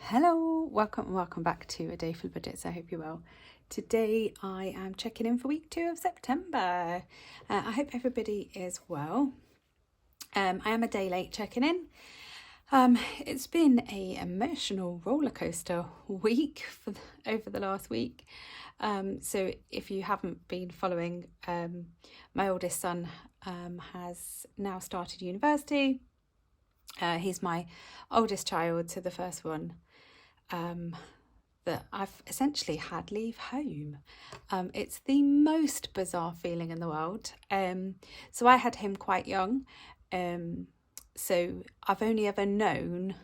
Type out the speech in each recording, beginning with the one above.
Hello, welcome back to A Day Full of Budgets. I hope you're well. Today I am checking in for week 2 of September. I hope everybody is well. I am a day late checking in. It's been an emotional roller coaster week over the last week. So if you haven't been following, my oldest son has now started university. He's my oldest child, so the first one that I've essentially had leave home. It's the most bizarre feeling in the world. So I had him quite young. So I've only ever known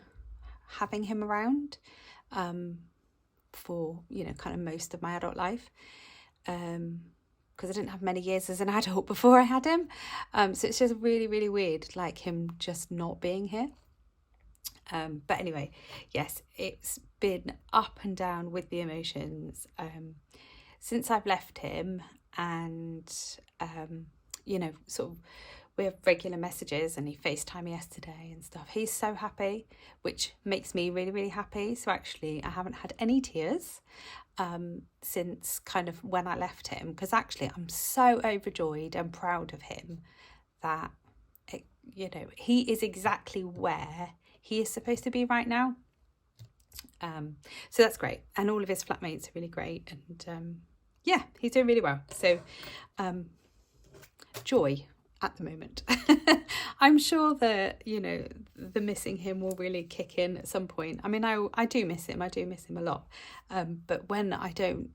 having him around for, kind of most of my adult life. Because I didn't have many years as an adult before I had him. So it's just really, really weird, like him just not being here. But anyway, yes, it's been up and down with the emotions since I've left him, and sort of we have regular messages, and he FaceTimed me yesterday and stuff. He's so happy, which makes me really, really happy. So actually I haven't had any tears since kind of when I left him, because actually I'm so overjoyed and proud of him that he is exactly where he is supposed to be right now. So that's great, and all of his flatmates are really great, and he's doing really well. So joy at the moment. I'm sure that the missing him will really kick in at some point. I mean, I do miss him. I do miss him a lot. But when I don't,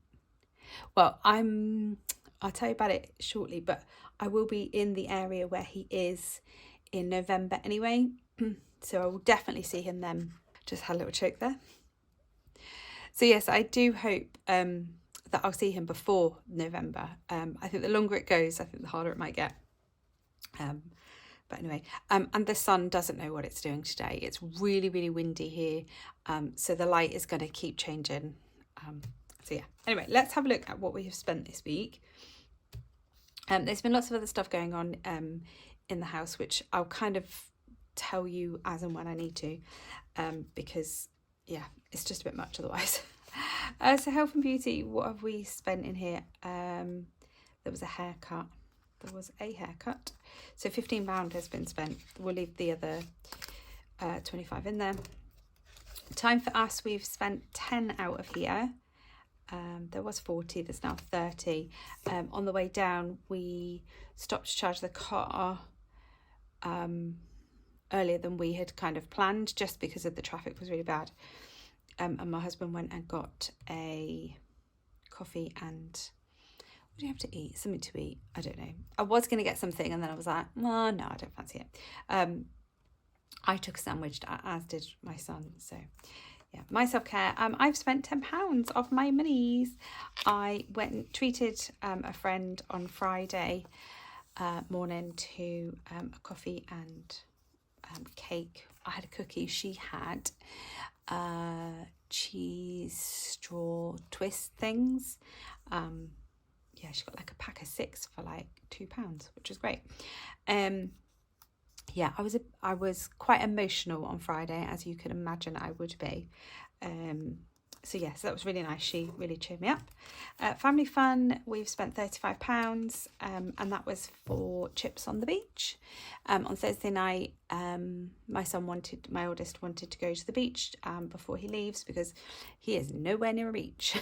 well, I'll tell you about it shortly, but I will be in the area where he is in November anyway. So I will definitely see him then. Just had a little choke there. So yes, I do hope that I'll see him before November. I think the longer it goes, I think the harder it might get. But anyway, and the sun doesn't know what it's doing today. It's really, really windy here. So the light is going to keep changing. So yeah, anyway, let's have a look at what we have spent this week. There's been lots of other stuff going on in the house, which I'll kind of tell you as and when I need to, because it's just a bit much otherwise. So health and beauty, what have we spent in here? There was a haircut. So £15 has been spent. We'll leave the other 25 in there. Time for us, we've spent 10 out of here. There was 40, there's now 30. On the way down, we stopped to charge the car earlier than we had kind of planned, just because of the traffic was really bad. And my husband went and got a coffee and what do you have to eat? Something to eat. I don't know. I was going to get something, and then I was like, well, no, I don't fancy it. I took a sandwich, as did my son. So yeah, my self-care. I've spent £10 of my monies. I went and treated a friend on Friday morning to a coffee and cake. I had a cookie. She had cheese straw twist things. She got like a pack of 6 for like £2, which was great. I was quite emotional on Friday, as you can imagine I would be. So that was really nice. She really cheered me up. Family fun, we've spent £35, and that was for chips on the beach. On Thursday night, my oldest wanted to go to the beach before he leaves, because he is nowhere near a beach.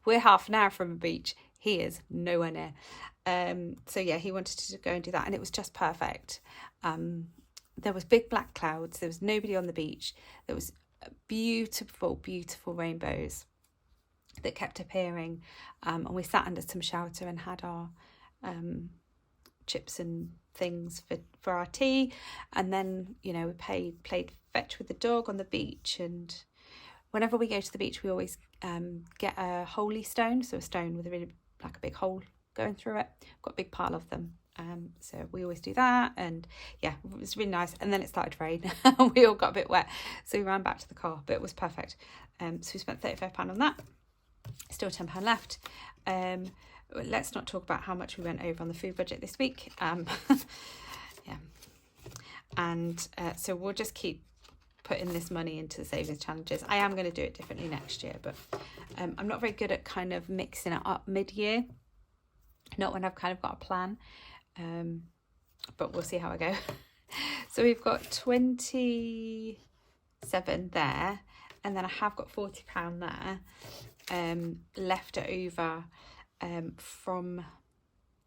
We're half an hour from a beach. He is nowhere near. He wanted to go and do that, and it was just perfect. There was big black clouds. There was nobody on the beach. There was beautiful, beautiful rainbows that kept appearing. And we sat under some shelter and had our chips and things for our tea. And then, we played fetch with the dog on the beach. And whenever we go to the beach, we always get a holy stone. So a stone with a big hole going through it. We've got a big pile of them. So we always do that, and it was really nice. And then it started to rain and we all got a bit wet, so we ran back to the car, but it was perfect. So we spent £35 on that. Still £10 left. Let's not talk about how much we went over on the food budget this week. And so we'll just keep putting this money into the savings challenges. I am going to do it differently next year, but I'm not very good at kind of mixing it up mid-year, not when I've kind of got a plan, but we'll see how I go. So we've got 27 there, and then I have got £40 there left over from,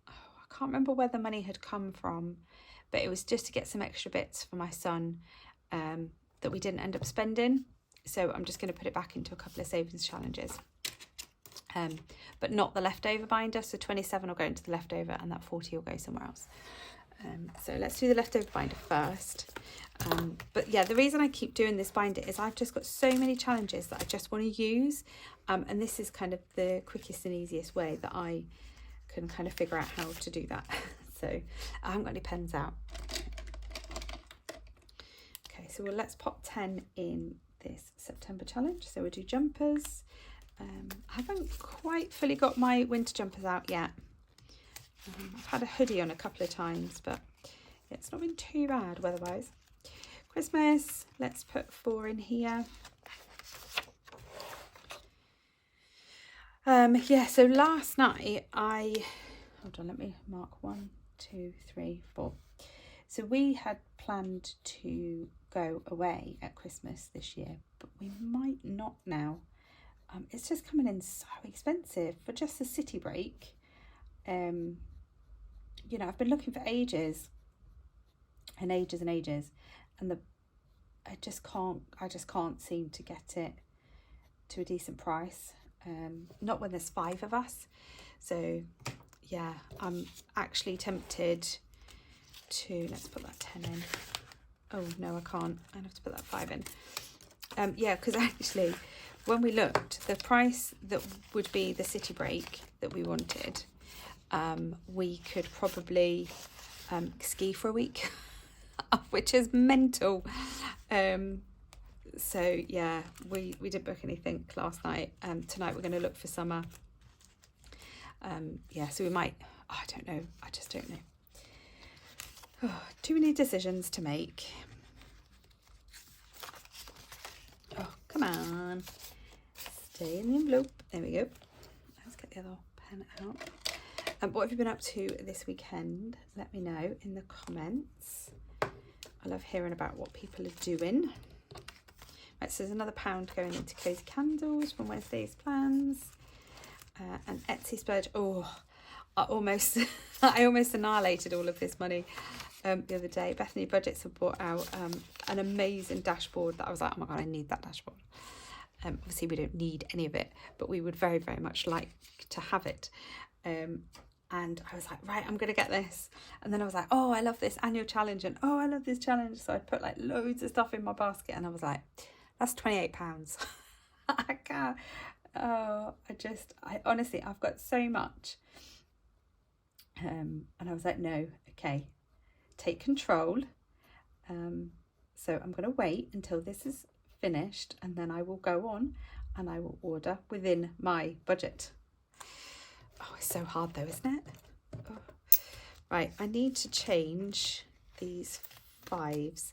I can't remember where the money had come from, but it was just to get some extra bits for my son that we didn't end up spending. So I'm just going to put it back into a couple of savings challenges, but not the leftover binder. So 27 will go into the leftover, and that 40 will go somewhere else. So let's do the leftover binder first. But yeah, the reason I keep doing this binder is I've just got so many challenges that I just want to use, and this is kind of the quickest and easiest way that I can kind of figure out how to do that. So I haven't got any pens out. Okay, so let's pop 10 in this September challenge. So we'll do jumpers. I haven't quite fully got my winter jumpers out yet. I've had a hoodie on a couple of times, but it's not been too bad weather-wise. Christmas, let's put 4 in here. Yeah, so last night hold on, let me mark 1, 2, 3, 4. So we had planned to go away at Christmas this year, but we might not now. It's just coming in so expensive for just a city break. You know, I've been looking for ages and ages and ages, and I just can't seem to get it to a decent price. Not when there's 5 of us. So yeah, I'm actually tempted to, let's put that 10 in. Oh no, I can't. I have to put that 5 in. Yeah, because actually when we looked, the price that would be the city break that we wanted, we could probably ski for a week, which is mental. So yeah, we didn't book anything last night. Tonight we're going to look for summer. Yeah, so we might, I don't know, I just don't know. Oh, too many decisions to make. Oh, come on, stay in the envelope. There we go. Let's get the other pen out. What have you been up to this weekend? Let me know in the comments. I love hearing about what people are doing. Right, so there's another £1 going into Cozy Candles from Wednesday's plans. And Etsy splurge. Oh, I almost annihilated all of this money the other day. Bethany Budgets have brought out an amazing dashboard that I was like, oh my God, I need that dashboard. Obviously we don't need any of it, but we would very, very much like to have it. And I was like, right, I'm going to get this. And then I was like, oh, I love this annual challenge. And oh, I love this challenge. So I put like loads of stuff in my basket. And I was like, that's £28. I can't. Oh, I honestly, I've got so much. And I was like, no, okay, take control. So I'm going to wait until this is finished. And then I will go on and I will order within my budget. Oh, it's so hard though, isn't it? Oh. Right, I need to change these 5s.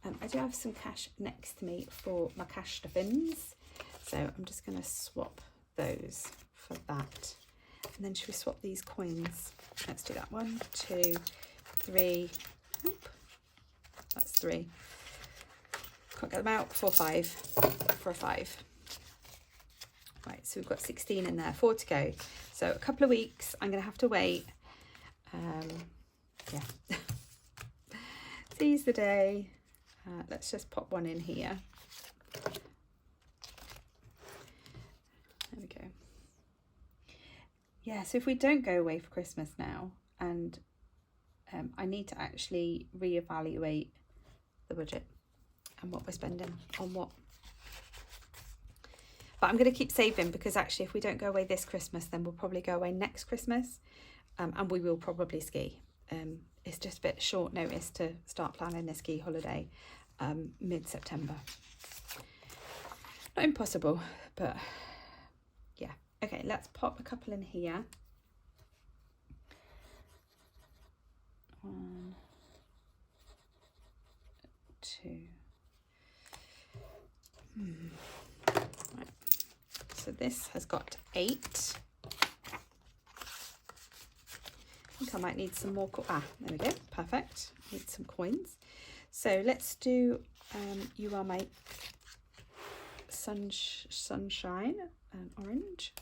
I do have some cash next to me for my cash stuffings. So I'm just going to swap those for that. And then should we swap these coins? Let's do that. 1, 2, 3. Oop. That's 3. Can't get them out. 4, 5. For a 5. Right, so we've got 16 in there, 4 to go. So a couple of weeks, I'm going to have to wait. Yeah. Seize the day. Let's just pop 1 in here. There we go. Yeah, so if we don't go away for Christmas now, and I need to actually reevaluate the budget and what we're spending on what. But I'm going to keep saving, because actually if we don't go away this Christmas, then we'll probably go away next Christmas, and we will probably ski. It's just a bit short notice to start planning a ski holiday mid-September. Not impossible, but yeah. Okay, let's pop a couple in here. 1, 2. Right. So this has got 8. I think I might need some more. There we go. Perfect. Need some coins. So let's do You Are My Sunshine and orange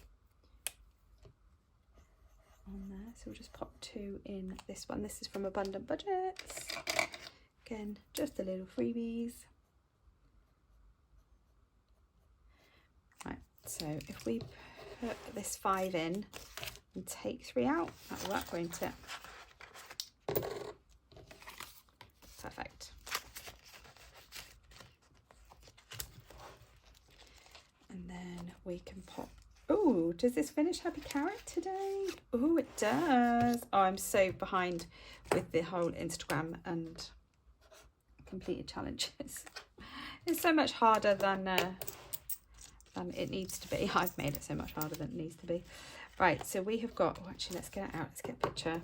on there. So we'll just pop 2 in this one. This is from Abundant Budgets. Again, just a little freebies. Right, so if we put this 5 in and take 3 out, that'll work, won't it? Perfect. And then we can pop. Oh, does this finish Happy Carrot today? Oh, it does. Oh, I'm so behind with the whole Instagram and completed challenges. It's so much harder than it needs to be. I've made it so much harder than it needs to be. Right, so we have got, oh, actually, let's get it out. Let's get a picture.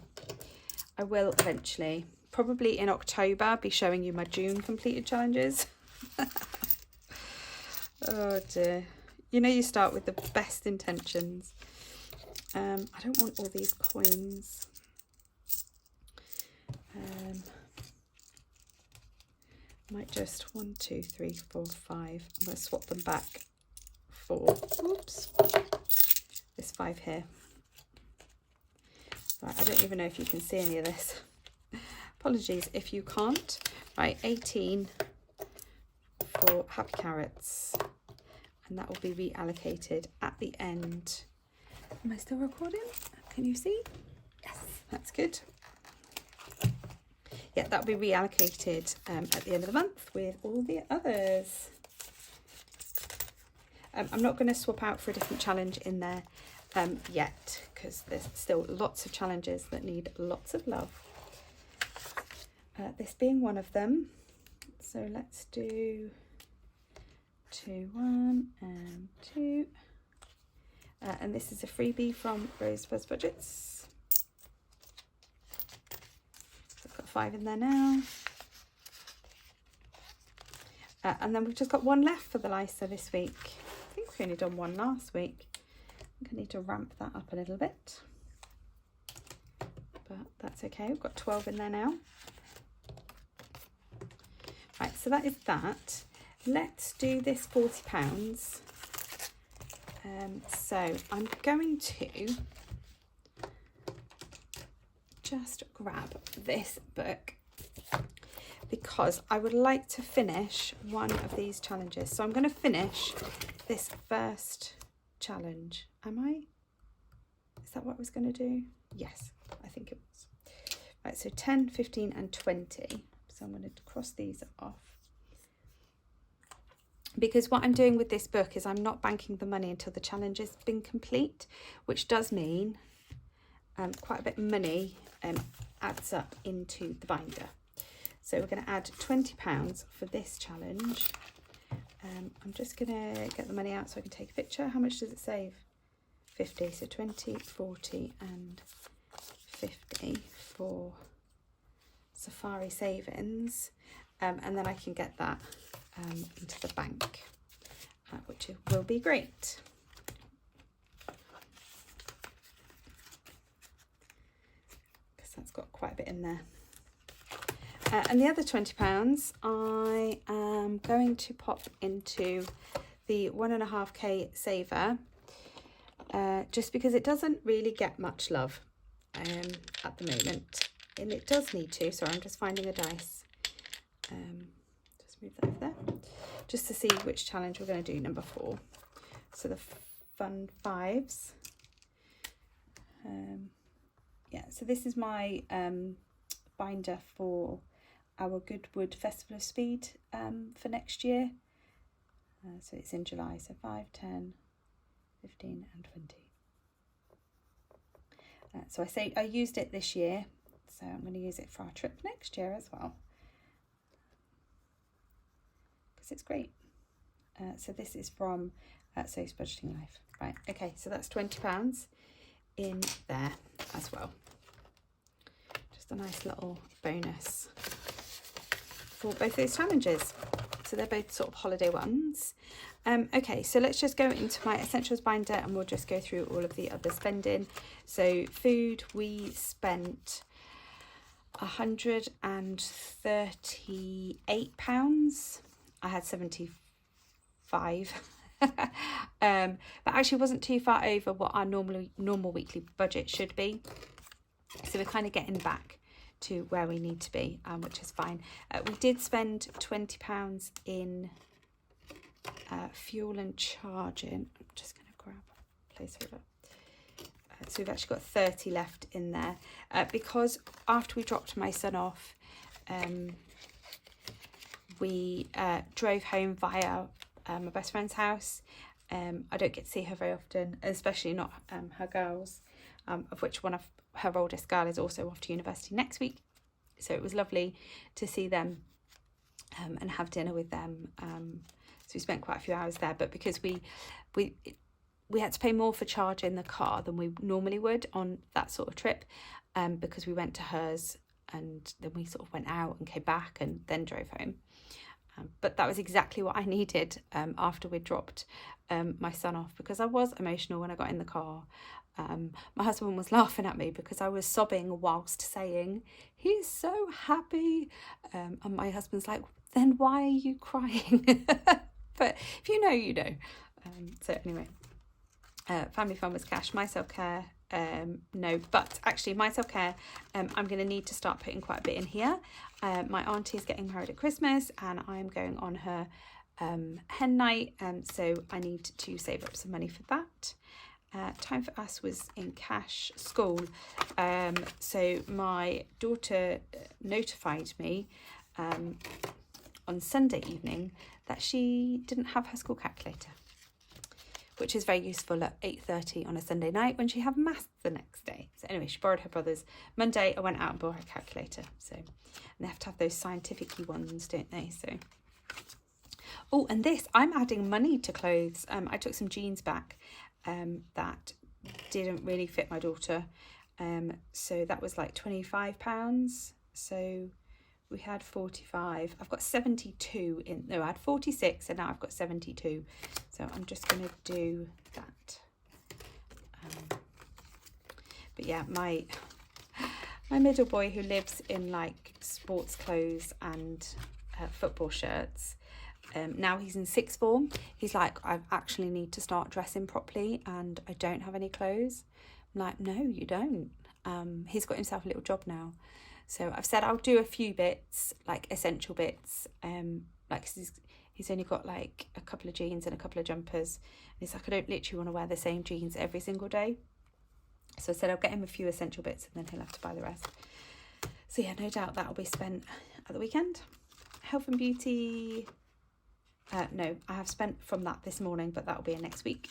I will eventually, probably in October, be showing you my June completed challenges. Oh dear. You know, you start with the best intentions. I don't want all these coins. Might just 1, 2, 3, 4, 5. I'm going to swap them back for, oops, this 5 here. Right, I don't even know if you can see any of this. Apologies if you can't. Right, 18 for Happy Carrots. And that will be reallocated at the end. Am I still recording? Can you see? Yes, that's good. Yeah, that'll be reallocated at the end of the month with all the others. I'm not going to swap out for a different challenge in there yet, because there's still lots of challenges that need lots of love. This being one of them. So let's do 2, 1 and 2. And this is a freebie from Rosebud's Budgets. So I've got 5 in there now. And then we've just got 1 left for the Lysa this week. I think we only done 1 last week. I think I need to ramp that up a little bit. But that's okay. We've got 12 in there now. Right, so that is that. Let's do this £40. So I'm going to just grab this book because I would like to finish one of these challenges. So I'm going to finish this first challenge. Am I? Is that what I was going to do? Yes, I think it was. Right, so 10, 15 and 20. So I'm going to cross these off. Because what I'm doing with this book is I'm not banking the money until the challenge has been complete, which does mean quite a bit of money adds up into the binder. So we're going to add £20 for this challenge. I'm just going to get the money out so I can take a picture. How much does it save? 50. So 20, 40 and 50 for Safari Savings. And then I can get that into the bank, which will be great. Because that's got quite a bit in there. And the other £20 I am going to pop into the 1.5k saver, just because it doesn't really get much love at the moment, and it does need to. So I'm just finding a dice. Just move that over there, just to see which challenge we're going to do, number 4. So the fun 5s. Yeah, so this is my binder for our Goodwood Festival of Speed for next year. So it's in July, so 5, 10, 15 and 20. So I used it this year, so I'm going to use it for our trip next year as well, because it's great. So this is from So's Budgeting Life. Right, okay, so that's £20 in there as well. Just a nice little bonus for both those challenges. So they're both sort of holiday ones. Okay, so let's just go into my essentials binder and we'll just go through all of the other spending. So food, we spent £138. I had 75. But actually wasn't too far over what our normal weekly budget should be. So we're kind of getting back to where we need to be, which is fine. We did spend £20 in fuel and charging. I'm just going to grab a placeholder. So we've actually got 30 left in there because after we dropped my son off, we drove home via my best friend's house. I don't get to see her very often, especially not her girls, of which one of her oldest girl is also off to university next week. So it was lovely to see them and have dinner with them. So we spent quite a few hours there, but because we had to pay more for charging the car than we normally would on that sort of trip, because we went to hers and then we sort of went out and came back and then drove home. But that was exactly what I needed after we dropped my son off, because I was emotional when I got in the car. My husband was laughing at me because I was sobbing whilst saying, he's so happy. And my husband's like, then why are you crying? But if you know, you know. So anyway, family fun was cash. My self-care, no, but actually my self-care, I'm going to need to start putting quite a bit in here. My auntie is getting married at Christmas and I'm going on her hen night, so I need to save up some money for that. Time for us was in cash. School, so my daughter notified me on Sunday evening that she didn't have her school calculator, which is very useful at 8:30 on a Sunday night when she have maths the next day. So anyway, she borrowed her brother's. Monday, I went out and bought her calculator. So, and they have to have those scientific-y ones, don't they? So, oh, and this, I'm adding money to clothes. I took some jeans back that didn't really fit my daughter. So that was like £25. So we had 45. I've got 72 in. No, I had 46 and now I've got 72. So I'm just going to do that. But yeah, my middle boy, who lives in like sports clothes and football shirts, now he's in sixth form. He's like, I actually need to start dressing properly and I don't have any clothes. I'm like, no, you don't. He's got himself a little job now. So I've said I'll do a few bits, like essential bits. Like he's only got like a couple of jeans and a couple of jumpers. And he's like, I don't literally want to wear the same jeans every single day. So I said I'll get him a few essential bits and then he'll have to buy the rest. So yeah, no doubt that'll be spent at the weekend. Health and beauty. No, I have spent from that this morning, but that'll be next week.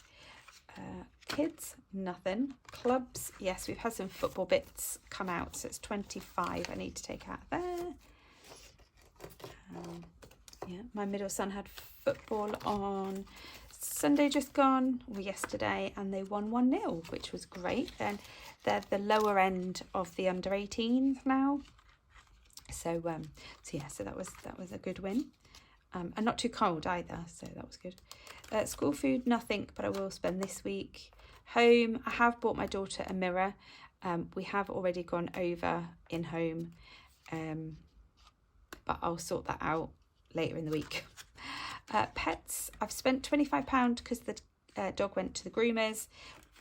Kids, nothing. Clubs, yes, we've had some football bits come out, so it's 25 I need to take out there. Yeah, my middle son had football on Sunday just gone, or yesterday, and they won 1-0, which was great. And they're the lower end of the under 18s now. So yeah, so that was a good win. And not too cold either, so that was good. School food, nothing, but I will spend this week. Home, I have bought my daughter a mirror. We have already gone over in home, but I'll sort that out later in the week. Pets, I've spent £25 because the dog went to the groomers,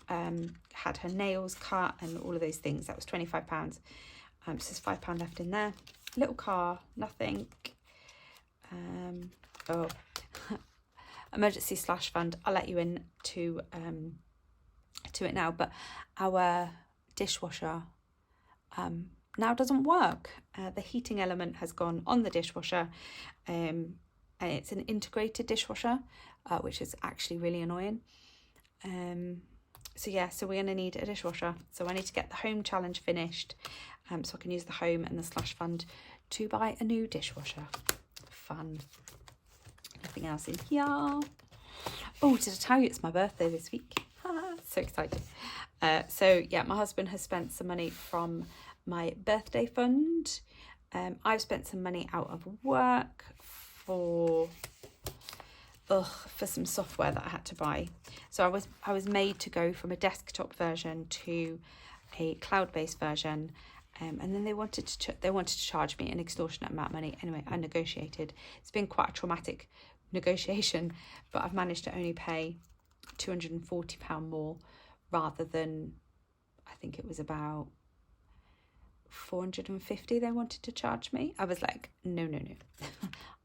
had her nails cut and all of those things. That was £25. So there's £5 left in there. Little car, nothing. Emergency slash fund, I'll let you in to it now, but our dishwasher now doesn't work. The heating element has gone on the dishwasher, and it's an integrated dishwasher, which is actually really annoying. So yeah, so we're going to need a dishwasher. So I need to get the home challenge finished, so I can use the home and the slash fund to buy a new dishwasher. Fun. Nothing else in here. Oh, did I tell you it's my birthday this week? So excited. So yeah, my husband has spent some money from my birthday fund. I've spent some money out of work for some software that I had to buy. So I was made to go from a desktop version to a cloud-based version, and then they wanted to charge me an extortionate amount of money. Anyway, I negotiated. It's been quite a traumatic negotiation, but I've managed to only pay £240 more rather than, I think it was about 450 they wanted to charge me. I was like, no.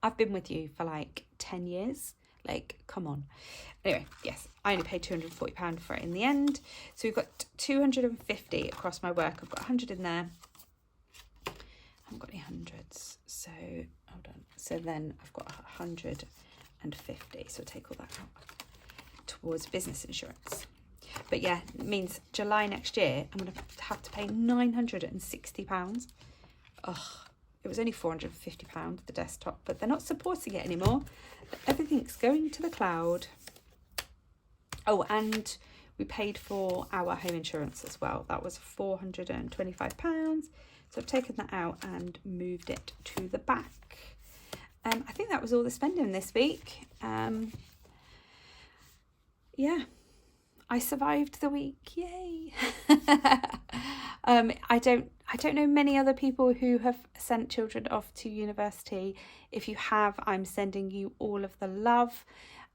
I've been with you for like 10 years. Like, come on. Anyway, yes, I only paid £240 for it in the end. So we've got 250 across my work. I've got 100 in there. I haven't got any hundreds. So, hold on. So then I've got 150. So take all that out towards business insurance. But yeah, it means July next year, I'm going to have to pay £960. Ugh. It was only £450, the desktop, but they're not supporting it anymore. Everything's going to the cloud. Oh, and we paid for our home insurance as well. That was £425. So I've taken that out and moved it to the back. I think that was all the spending this week. Yeah, I survived the week. Yay. I don't know many other people who have sent children off to university. If you have, I'm sending you all of the love.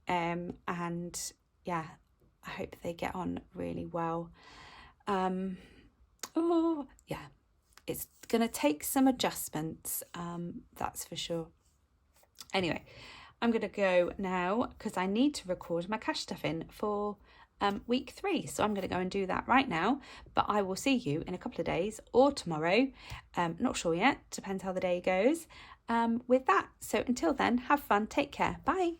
And yeah, I hope they get on really well. Oh yeah, it's gonna take some adjustments, that's for sure. Anyway, I'm gonna go now because I need to record my cash stuff in for week 3. So I'm going to go and do that right now, but I will see you in a couple of days or tomorrow. Not sure yet, depends how the day goes with that. So until then, have fun, take care, bye.